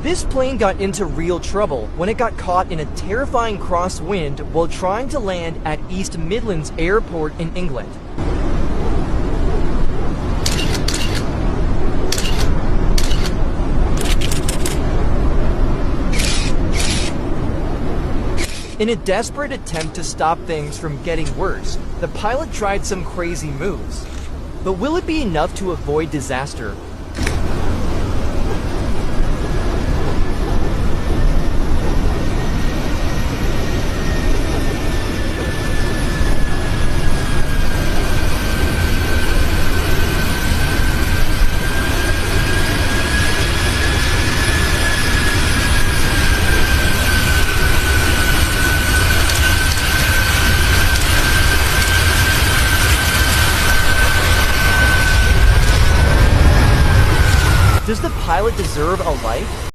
This plane got into real trouble when it got caught in a terrifying crosswind while trying to land at East Midlands Airport in England. In a desperate attempt to stop things from getting worse, the pilot tried some crazy moves. But will it be enough to avoid disaster? Does the pilot deserve a life?